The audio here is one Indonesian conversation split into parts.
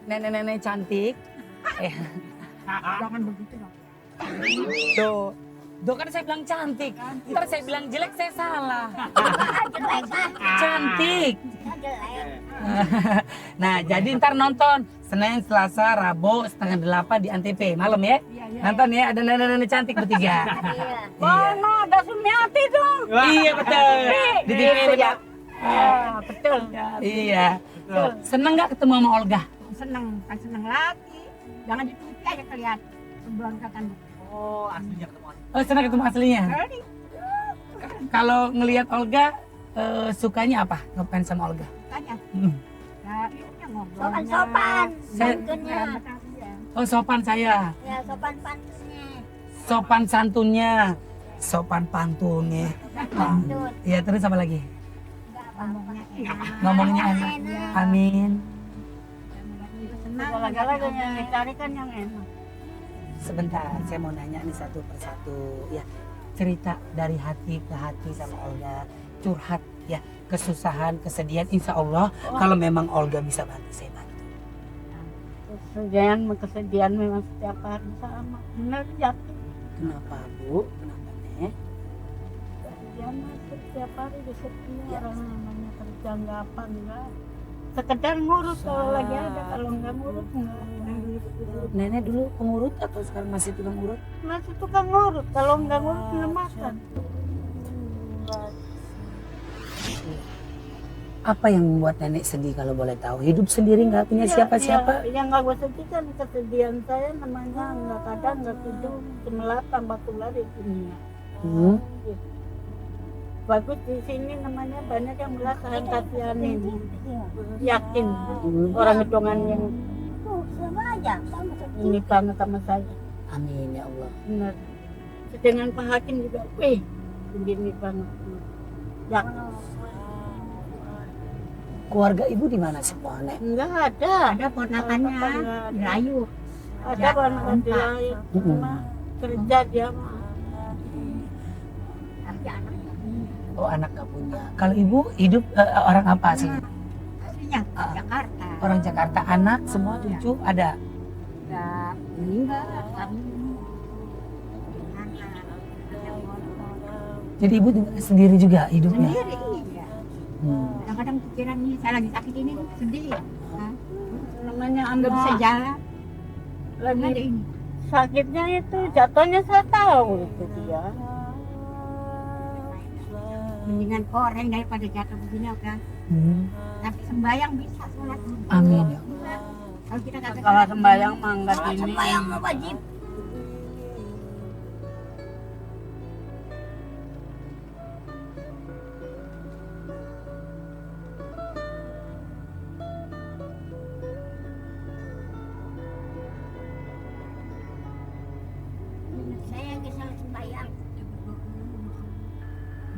nenek-nenek cantik. Jangan begitu dong. Tuh kan saya bilang cantik. Ntar saya bilang jelek, saya salah. Cantik. Nah, jadi ntar nonton Senin, Selasa, Rabu setengah 8 di Antv malam ya. Nonton ya, ada nenek-nenek cantik bertiga. Mana ada Sumiati dong. Iya betul. Di TV betul. Betul. Iya. Seneng nggak ketemu sama Olga? Seneng, kan seneng lagi. Jangan ditutup aja kelihatan. Sebulan katan. Oh, aslinya ketemu. Oh, senang ketemu aslinya. Kalau ngelihat Olga, sukanya apa? Ngefans sama Olga? Tanya. Ya, ini ngobrolnya. Sopan-sopan. Saya- Santunnya. Oh, sopan saya. Ya, sopan pantunnya. Sopan santunnya. Sopan pantunnya. Pantun. Iya, terus apa lagi? Enggak apa-apa. Ngomongnya enak. Amin. Senang. Segala-galanya yang dicari kan yang enak. Sebentar, saya mau nanya nih satu persatu. Ya, cerita dari hati ke hati sama Olga. Curhat ya, kesusahan, kesedihan. Insya Allah, kalau memang Olga bisa bantu, saya bantu. Kesedihan memang setiap hari sama. Benar yakin. Kenapa, Bu? Kenapa, Nek? Kesedihan mah setiap hari di setiap orang namanya kerja nggak apa enggak. Sekedar ngurus kalau lagi ada, kalau nggak ngurus enggak. Nenek dulu pengurut atau sekarang masih tukang urut? Masih tukang ngurus, kalau nggak ngurus nggak makan. Apa yang membuat nenek sedih kalau boleh tahu? Hidup sendiri nggak punya siapa-siapa? Yang nggak gue sedih kan kesedihan saya namanya nggak kadang nggak tidur cemelatan batu lari dunia. Bagus di sini namanya banyak yang merasakan kasihanin, yakin orang hitungan yang Sama aja. Sama seperti ini banget sama saya. Amin ya Allah. Benar. Dengan Pak Hakim juga, wih, begini banget. Ya, Keluarga ibu di mana semua, Nek? enggak ada. ada ponakannya Melayu. Ada ponakan di lain. Cuma kerja dia mah. Kerja anaknya. Oh, anak nggak punya. Kalau ibu hidup orang apa sih? Aslinya Jakarta. Orang Jakarta, anak semua cucu ada. Enggak meninggal kami. Jadi ibu sendiri juga hidupnya. Sendiri iya. Kadang-kadang pikiran nih saya lagi sakit ini sedih. Hah? Namanya Nggak bisa anak jalan. lagi Ada ini. sakitnya itu jatuhnya saya tahu itu dia. Mendingan koreng daripada jatuh begini kan. Tapi sembayang bisa sholat. Amin ya. Kalau kita kata Kalau sembahyang mah enggak ini. sembayang mah wajib. Saya bisa sembayang.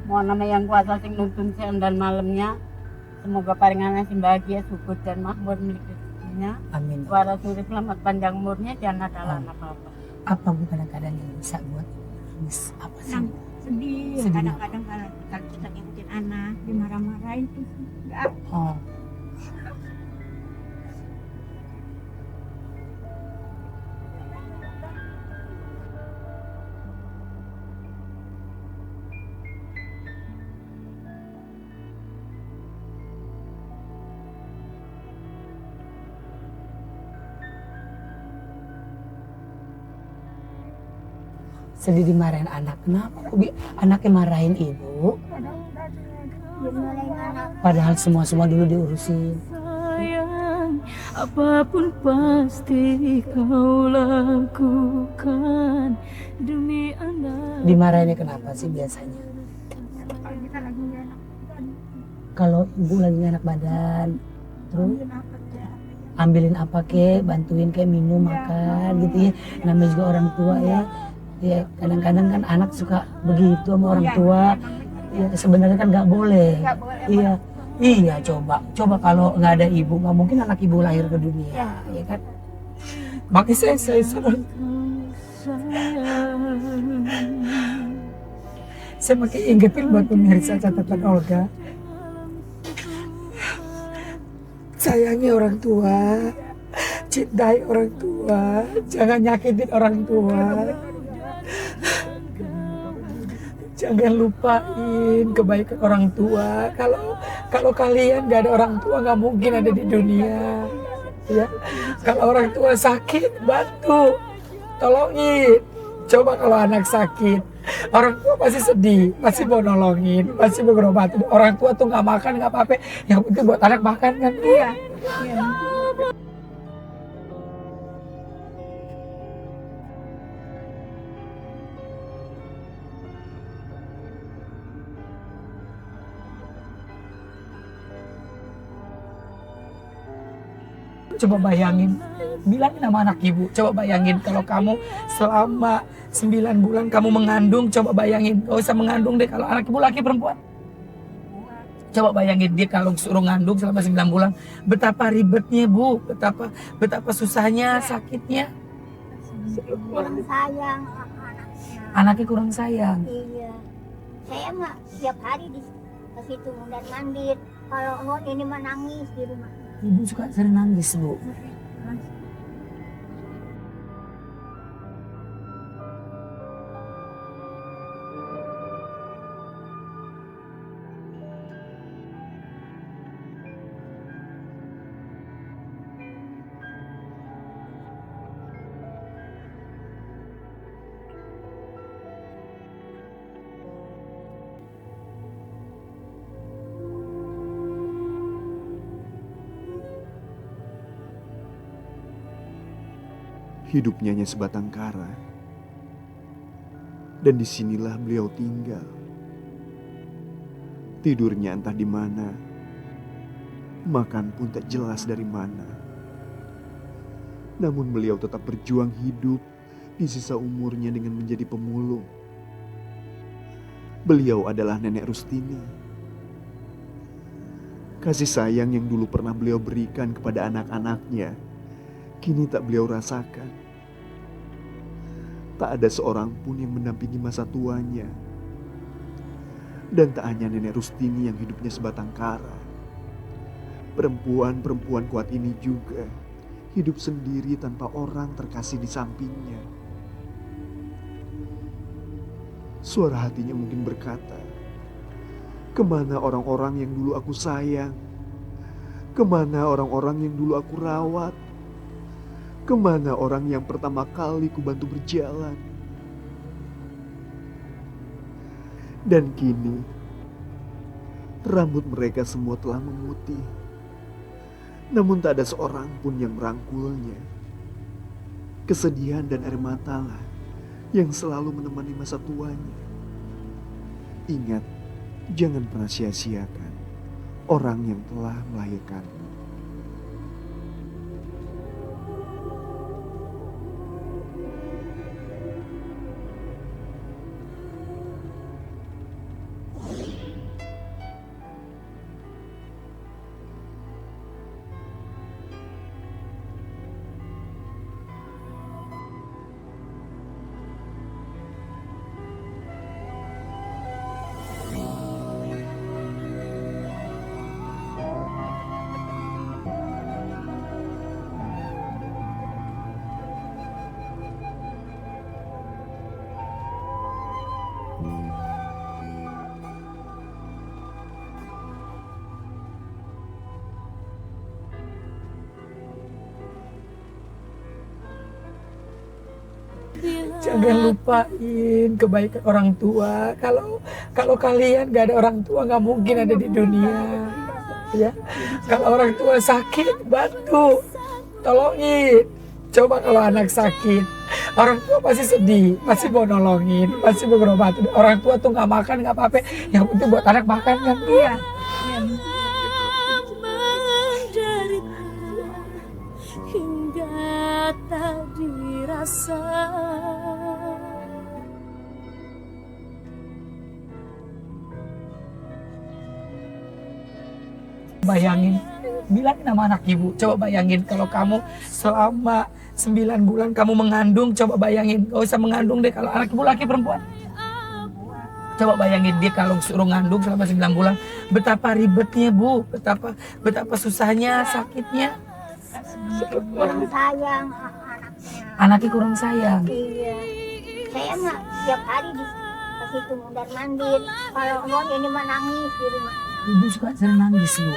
Mau nama yang kuasa sing nuntun siang dan malamnya. Semoga paringan sing bahagia, syukur dan makmur milik rezekinya. Amin. Suara suri selamat panjang umurnya jangan ada anak apa-apa. Apa bu kadang-kadang yang bisa buat nangis? Apa sih? Senang, sedih. Sedih. Kadang-kadang kalau kita ngikutin anak dimarah-marahin tuh enggak. Oh, sedih dimarahin anak. Kenapa kok anaknya marahin ibu? Dimarahin anak. Padahal semua dulu diurusin. Sayang, apapun pasti kau lakukan demi anak. Dimarahinnya kenapa sih biasanya? Kalau kita lagi nggak enak badan, Kalau ibu lagi gak enak badan, terus mungkin apa ya? ambilin apa kek, bantuin kayak minum, makan gitu ya. Namanya juga orang tua ya. Ya kadang-kadang kan anak suka begitu sama orang tua. Ya sebenarnya kan nggak boleh. Nggak boleh. Iya, iya coba kalau nggak ada ibu nggak mungkin anak ibu lahir ke dunia, ya kan? Makanya saya makin ingetin buat pemirsa catatan Olga. Sayangi orang tua, Cintai orang tua, jangan nyakitin orang tua. Jangan lupain kebaikan orang tua. Kalau kalian gak ada orang tua, nggak mungkin ada di dunia. Ya, kalau orang tua sakit, bantu, tolongin. Coba kalau anak sakit, orang tua pasti sedih, pasti mau nolongin, pasti mau ngerobatin. Orang tua tuh nggak makan nggak apa-apa, yang penting buat anak makan kan? Iya. Coba bayangin, bilangin sama anak ibu, coba bayangin kalau kamu selama 9 bulan kamu mengandung, coba bayangin, gak usah mengandung deh kalau anak ibu laki perempuan. Coba bayangin dia kalau suruh ngandung selama 9 bulan, betapa ribetnya bu, betapa susahnya, sakitnya. Kurang sayang sama anaknya. Anaknya kurang sayang. Iya. Saya mah setiap hari di situ dan mandir. Kalau mau ini mah nangis di rumah. Ibu suka sering nangis bu. Hidupnya hanya sebatang kara. Dan disinilah beliau tinggal. Tidurnya entah di mana. Makan pun tak jelas dari mana. Namun beliau tetap berjuang hidup di sisa umurnya dengan menjadi pemulung. Beliau adalah Nenek Rustini. Kasih sayang yang dulu pernah beliau berikan kepada anak-anaknya, kini tak beliau rasakan. Tak ada seorang pun yang mendampingi masa tuanya. Dan tak hanya Nenek Rustini yang hidupnya sebatang kara. Perempuan-perempuan kuat ini juga hidup sendiri tanpa orang terkasih di sampingnya. Suara hatinya mungkin berkata, kemana orang-orang yang dulu aku sayang? Kemana orang-orang yang dulu aku rawat? Kemana orang yang pertama kali ku bantu berjalan? Dan kini, rambut mereka semua telah memutih. Namun tak ada seorang pun yang merangkulnya. Kesedihan dan air matalah yang selalu menemani masa tuanya. Ingat, jangan pernah sia-siakan orang yang telah melahirkanmu. Jangan lupain kebaikan orang tua. Kalau kalian gak ada orang tua, nggak mungkin ada di dunia. Ya, kalau orang tua sakit, bantu, tolongin. Coba kalau anak sakit, orang tua pasti sedih, pasti mau nolongin, pasti mau ngerobatin. Orang tua tuh nggak makan nggak apa-apa, yang penting buat anak makan kan? Iya. Hingga tak dirasa. Bayangin, bilangin sama anak ibu, coba bayangin kalau kamu selama 9 bulan kamu mengandung, coba bayangin, gak usah mengandung deh kalau anak ibu laki perempuan. Coba bayangin dia kalau suruh ngandung selama 9 bulan, betapa ribetnya bu, betapa susahnya, sakitnya. kurang sayang anaknya. Anaknya kurang sayang. Iya, saya mah tiap hari dikasih mondar mandir. Kalau non ini mah nangis di rumah. Ibu suka sering nangis Bu.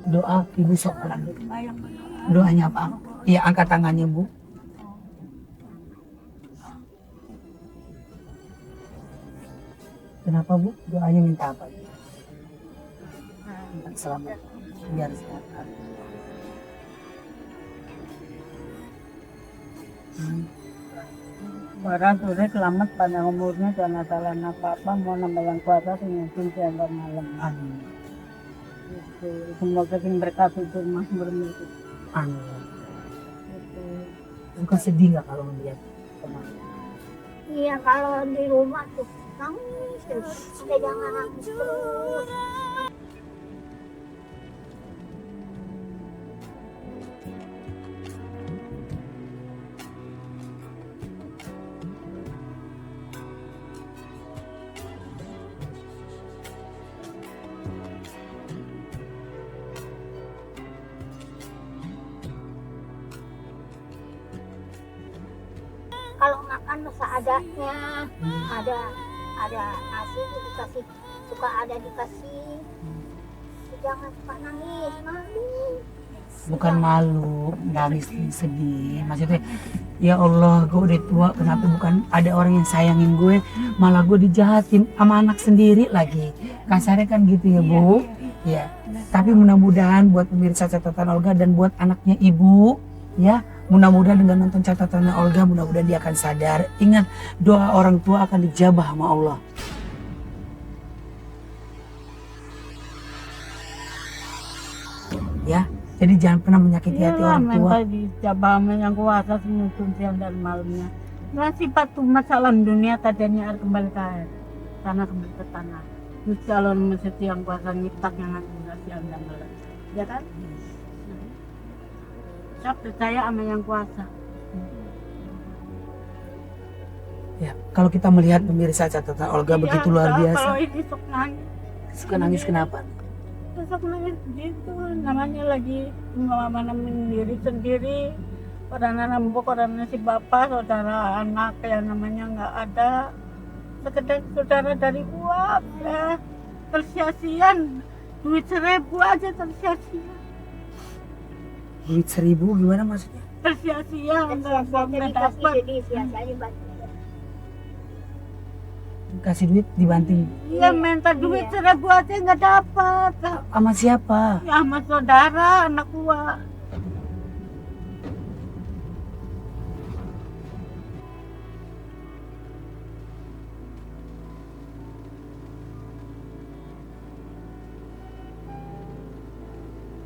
Doa ibu sok doanya apa? Iya, angkat tangannya Bu. Kenapa Bu? Doanya minta apa? Minta selamat, biar sehat. Barang sudah selamat pada umurnya, jangan salah apa-apa, mau nama yang kuasa mungkin siang dan malam. Amin. Gitu. Semoga yang berkah itu mas bermimpi. Amin. Bukan sedih nggak kalau melihat kemarin? Iya, kalau di rumah tuh nangis terus. Udah jangan nangis terus. Kalau makan seadanya, ada nasi dikasih, suka ada dikasih. Jangan suka nangis, malu. Bukan malu, nangis sedih. Maksudnya, ya Allah, gue udah tua, kenapa bukan ada orang yang sayangin gue, malah gue dijahatin sama anak sendiri lagi. Kasarnya kan gitu ya Bu. Ya. Tapi mudah-mudahan buat pemirsa catatan Olga dan buat anaknya Ibu, ya. Mudah-mudahan dengan nonton catatannya Olga, mudah-mudahan dia akan sadar. Ingat, doa orang tua akan dijabah sama Allah. Ya, jadi jangan pernah menyakiti hati Iyalah, orang tua. minta dijabah sama yang kuasa semuanya siang dan malamnya. Nah, sifat masalah dunia tadinya harus kembali ke air, tanah kembali ke tanah. Terus kalau masih yang kuasa nyiptak yang ada siang dan malam, ya kan? Saya percaya sama yang kuasa. Ya, kalau kita melihat pemirsa catatan Olga begitu luar Kalau biasa. ini sok nangis, Suka nangis kenapa? sok nangis gitu. Namanya lagi menemukan diri sendiri. Orang nambok, orang si bapak, saudara anak yang namanya nggak ada. Sekedar saudara dari uap ya, tersia-sian. Duit 1.000 aja tersia-sia. Duit 1.000 gimana maksudnya? Tersia-sia, nggak Jadi kasih dapat. jadi sia-sia bantu. Kasih duit dibanting. Iya, minta duit 1.000 aja nggak dapat. Sama siapa? Ya sama saudara, anak gua.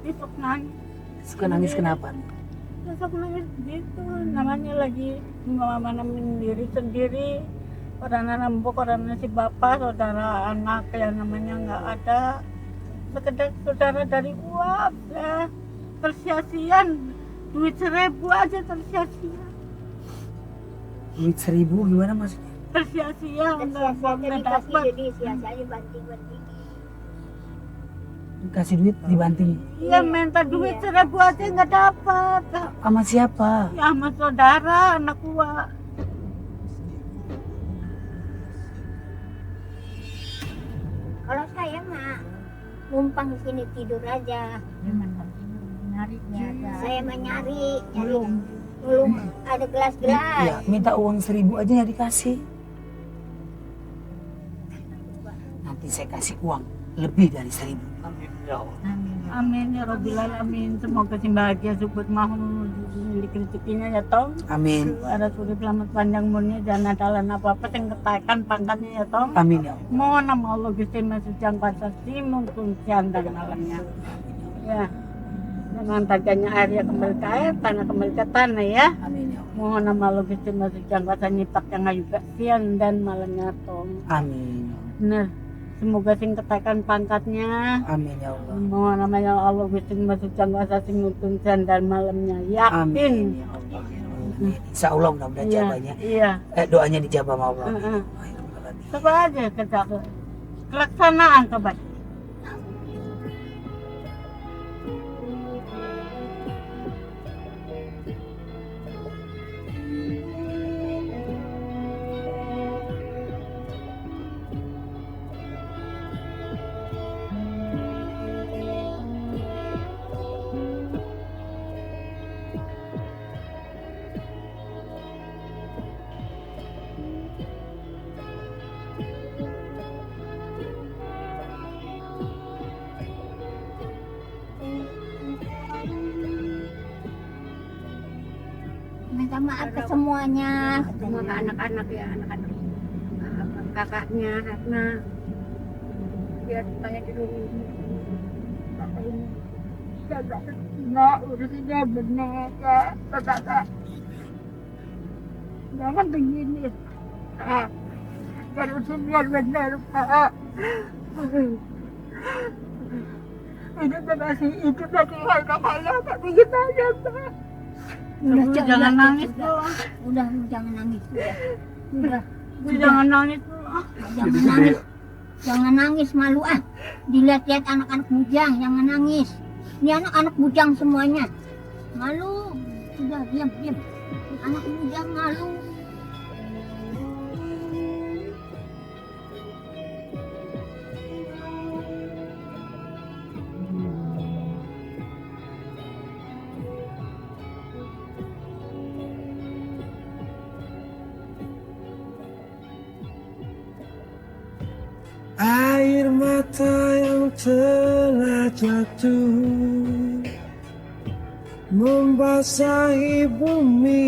Besok nangis. Suka nangis kenapa? Besok nangis gitu, namanya lagi menemukan diri sendiri. Orang nambok, orang si bapak, saudara anak yang namanya nggak ada. Sekedar saudara dari uap ya, tersia-sian. Duit 1.000 aja tersia-sia. Duit 1.000 gimana maksudnya? Tersia-sia, Sia-sia jadi nggak kasih dapat. jadi sia-sia banting-banting. Kasih duit dibanting. Iya, minta duit 1.000 aja nggak dapat. Sama siapa? Ya sama saudara, anak gua. Kalau saya mah numpang di sini tidur aja. Saya mah nyari belum ada gelas-gelas. Ya, minta uang 1.000 aja ya dikasih. Nanti saya kasih uang lebih dari 1.000. Amin ya Rabbil Alamin. Semoga si bahagia support mau memiliki rezekinya ya Tom. Amin. Ada suri selamat panjang umurnya, jangan ada halangan apa-apa yang ketakan pangkatnya ya Tom. Amin ya Allah. Mohon nama Allah Gusti Masih Jang Pasasi mungkin siang dan malamnya. Ya. Dengan tajamnya air ya kembali ke air, tanah kembali ke tanah ya. Amin ya Allah. Mohon nama lo Gusti Masih Jangkasa nyipak yang ayu siang dan malamnya tong. Amin. Bener. Semoga sing ketakan pangkatnya. Amin ya Allah. Mohon namanya Allah Gusti Masih Jangkasa sing nutun siang dan malamnya. Yakin. Amin ya Allah. Amin. Insya Allah mudah-mudahan Iya, jawabannya. iya. Doanya dijawab sama Allah. Heeh. Coba aja kita kelaksanaan coba. Minta maaf ke semuanya. Semua ke anak-anak ya, anak-anak kakaknya, karena biar tanya di rumah. Kakak ini nggak urusannya benar ya, kakak. Jangan begini, Pak. Urusannya benar, Pak. Ini masih itu tadi hal-hal tapi gimana, Pak? Udah, Jangan nangis dong. Udah, jangan nangis. Udah. Jangan nangis dulu. Jangan nangis. Jangan nangis, malu ah. Dilihat-lihat anak-anak bujang, jangan nangis. Ini anak-anak bujang semuanya. Malu. Udah, diam. Anak bujang malu. Air mata yang telah jatuh membasahi bumi.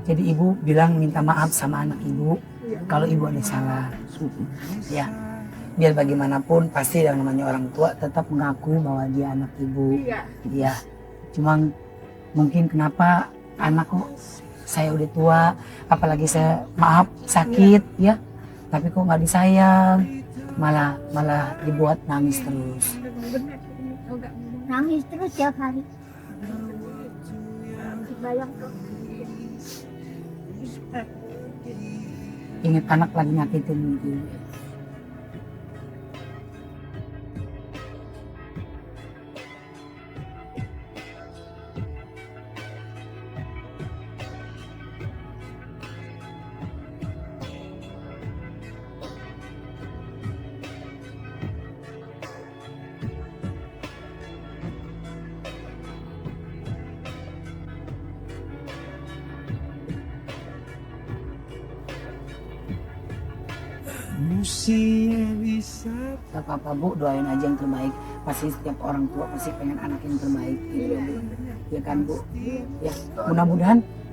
Jadi ibu bilang minta maaf sama anak ibu kalau ibu ada salah. Ya, biar bagaimanapun pasti yang namanya orang tua tetap mengakui bahwa dia anak ibu. Iya. Cuma mungkin kenapa anak kok saya udah tua, apalagi saya maaf sakit ya, tapi kok nggak disayang, malah dibuat nangis terus. Nangis terus tiap hari. Bayang tuh. Ingat anak lagi nyakitin ibu. Usia bisa Gak apa-apa bu, doain aja yang terbaik. Pasti setiap orang tua pasti pengen anak yang terbaik gitu ya bu. Ya kan bu? Ya,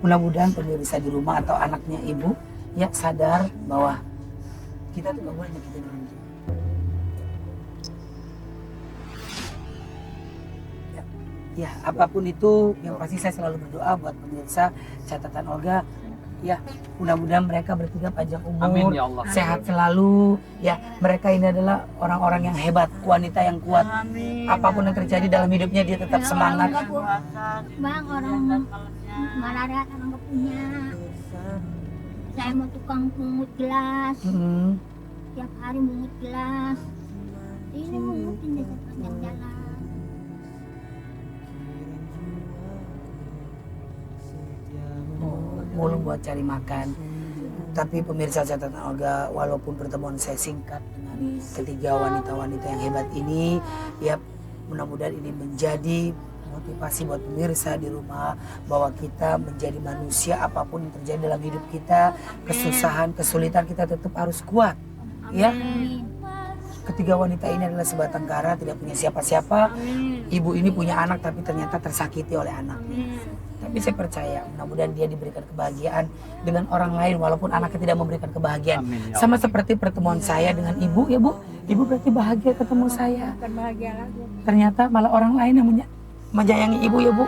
mudah-mudahan pemirsa di rumah atau anaknya ibu ya sadar bahwa kita tuh gak boleh nyakitin orang tua. Ya, apapun itu yang pasti saya selalu berdoa buat pemirsa catatan Olga. Ya, mudah-mudahan mereka bertiga panjang umur, Amin ya Allah. sehat selalu. Ya, mereka ini adalah orang-orang yang hebat, wanita yang kuat. Amin. Apapun yang terjadi dalam hidupnya dia tetap semangat. Bang, orang malaria orang nggak punya. Saya mau tukang pungut gelas. Tiap hari mungut gelas. Ini mungutin di sepanjang jalan. Mulung buat cari makan. Tapi pemirsa catatan Olga, walaupun pertemuan saya singkat dengan ketiga wanita-wanita yang hebat ini, ya mudah-mudahan ini menjadi motivasi buat pemirsa di rumah bahwa kita menjadi manusia, apapun yang terjadi dalam hidup kita, kesusahan, kesulitan, kita tetap harus kuat. Ya, ketiga wanita ini adalah sebatang kara, tidak punya siapa-siapa. Ibu ini punya anak tapi ternyata tersakiti oleh anaknya. Tapi Tapi saya percaya mudah-mudahan dia diberikan kebahagiaan dengan orang lain walaupun anaknya tidak memberikan kebahagiaan. Amin, ya Sama seperti pertemuan saya dengan ibu ya Bu. Ibu berarti bahagia ketemu saya. Bukan bahagia lagi. Ternyata malah orang lain yang menyayangi ibu ya Bu.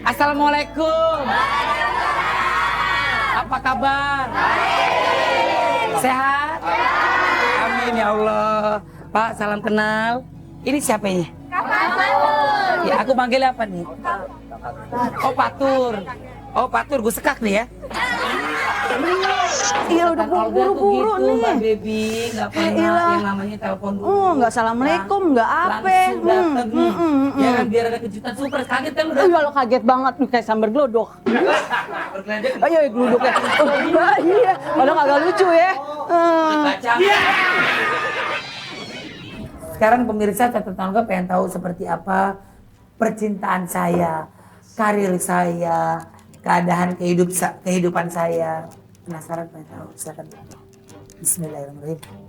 Assalamualaikum. Apa kabar? Sehat? Amin ya Allah. Pak, salam kenal. Ini siapa ini? Ya, aku panggil apa nih? Oh, Patur. Oh, Patur, gue sekak nih ya. Iya udah buru-buru Gitu, nih. Mbak Baby, nggak pernah iyalah. yang namanya telepon dulu. Oh, nggak assalamualaikum, nggak apa. Langsung dateng nih. Ya kan biar ada kejutan super. Kaget kan udah? Iya lo kaget banget nih kayak sambar glodok. Berkelanjut. Ayo glodoknya. Oh, iya, padahal kagak lucu ya. Baca. Sekarang pemirsa catatan Olga pengen tahu seperti apa percintaan saya, karir saya, keadaan kehidupan saya. Penasaran pengen tahu? Silakan. Bismillahirrahmanirrahim.